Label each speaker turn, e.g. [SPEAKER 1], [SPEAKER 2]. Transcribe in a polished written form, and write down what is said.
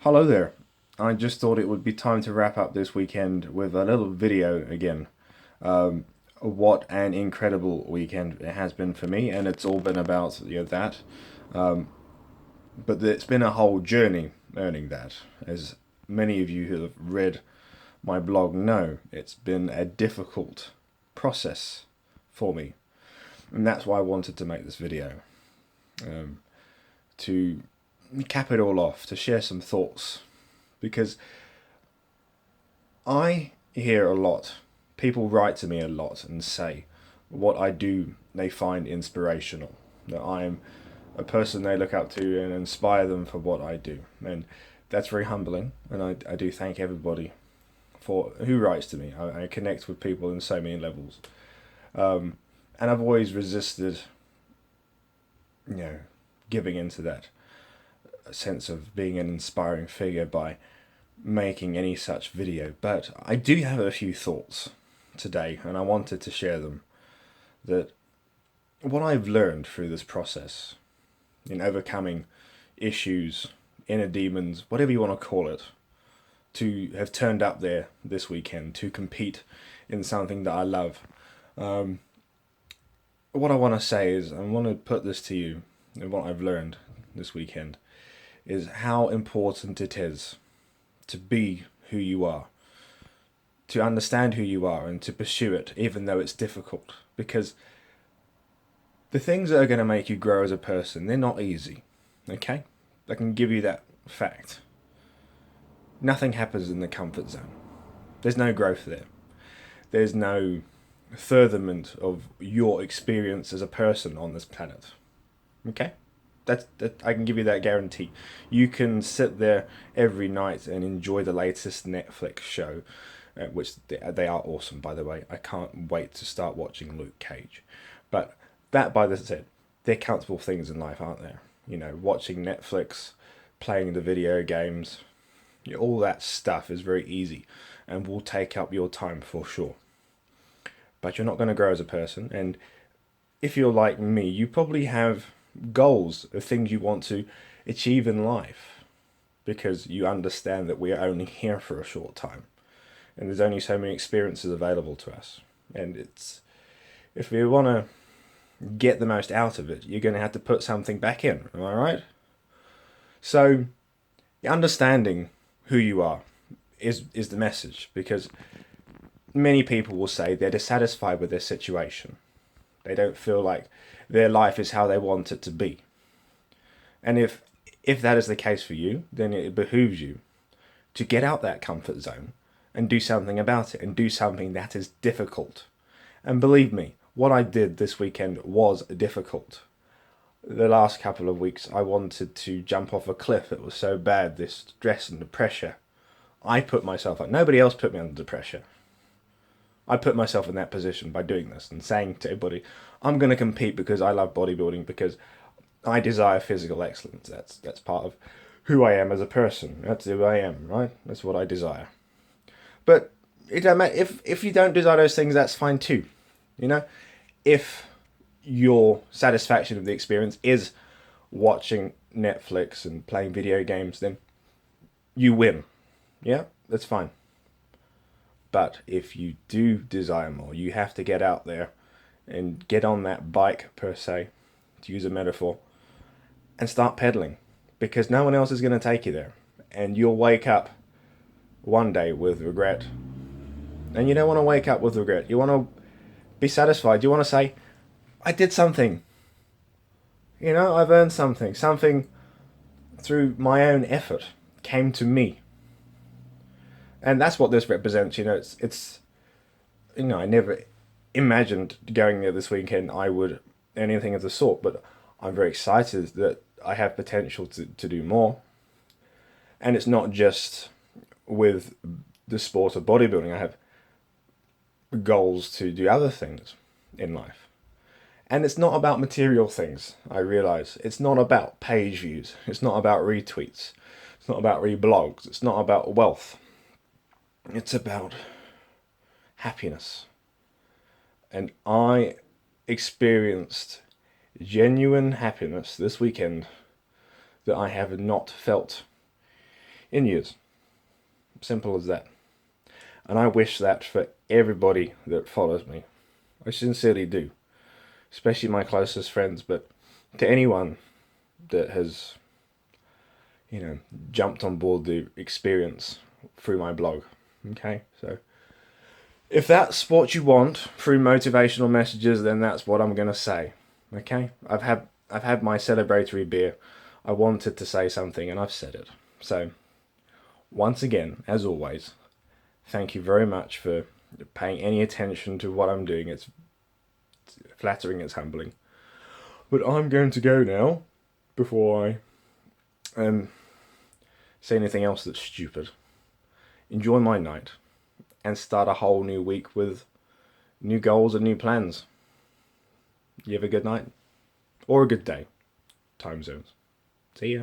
[SPEAKER 1] Hello there. I just thought it would be time to wrap up this weekend with a little video again. What an incredible weekend it has been for me, and it's all been about that. But it's been a whole journey earning that. As many of you who have read my blog know, it's been a difficult process for me, and that's why I wanted to make this video to cap it all off, to share some thoughts, because I hear a lot. People write to me a lot and say what I do they find inspirational. That I am a person they look up to and inspire them for what I do. And that's very humbling. And I do thank everybody for who writes to me. I connect with people in so many levels. And I've always resisted, giving into that sense of being an inspiring figure by making any such video. But I do have a few thoughts today, and I wanted to share them. That what I've learned through this process in overcoming issues, inner demons, whatever you want to call it, to have turned up there this weekend to compete in something that I love. What I want to say is, I want to put this to you, and what I've learned this weekend is how important it is to be who you are, to understand who you are, and to pursue it, even though it's difficult. Because the things that are going to make you grow as a person, they're not easy, okay? I can give you that fact. Nothing happens in the comfort zone. There's no growth there. There's no furtherment of your experience as a person on this planet, okay? That I can give you that guarantee. You can sit there every night and enjoy the latest Netflix show, which they are awesome, by the way. I can't wait to start watching Luke Cage. But that, by the said, they're countable things in life, aren't there? Watching Netflix, playing the video games, all that stuff is very easy and will take up your time for sure. But you're not going to grow as a person. And if you're like me, you probably have goals of things you want to achieve in life, because you understand that we are only here for a short time and there's only so many experiences available to us. And if we want to get the most out of it, you're going to have to put something back in. Am I right? So understanding who you are is the message, because many people will say they're dissatisfied with their situation. They don't feel like their life is how they want it to be. And if that is the case for you, then it behooves you to get out that comfort zone and do something about it, and do something that is difficult. And believe me, what I did this weekend was difficult. The last couple of weeks, I wanted to jump off a cliff. It was so bad, this stress and the pressure. I put myself up. Nobody else put me under the pressure. I put myself in that position by doing this and saying to everybody, I'm going to compete because I love bodybuilding, because I desire physical excellence. That's part of who I am as a person. That's who I am, right? That's what I desire. But it don't matter. If you don't desire those things, that's fine too. If your satisfaction of the experience is watching Netflix and playing video games, then you win. Yeah, that's fine. But if you do desire more, you have to get out there and get on that bike, per se, to use a metaphor, and start pedaling, because no one else is going to take you there. And you'll wake up one day with regret. And you don't want to wake up with regret. You want to be satisfied. You want to say, I did something. I've earned something. Something through my own effort came to me. And that's what this represents. It's I never imagined going there this weekend I would anything of the sort, but I'm very excited that I have potential to do more. And it's not just with the sport of bodybuilding. I have goals to do other things in life. And it's not about material things, I realize. It's not about page views. It's not about retweets. It's not about reblogs. It's not about wealth. It's about happiness. And I experienced genuine happiness this weekend that I have not felt in years. Simple as that. And I wish that for everybody that follows me. I sincerely do. Especially my closest friends, but to anyone that has, jumped on board the experience through my blog. Okay, so if that's what you want through motivational messages, then that's what I'm gonna say. Okay, I've had my celebratory beer. I wanted to say something, and I've said it. So, once again, as always, thank you very much for paying any attention to what I'm doing. It's flattering, it's humbling. But I'm going to go now before I say anything else that's stupid. Enjoy my night and start a whole new week with new goals and new plans. You have a good night or a good day. Time zones. See ya.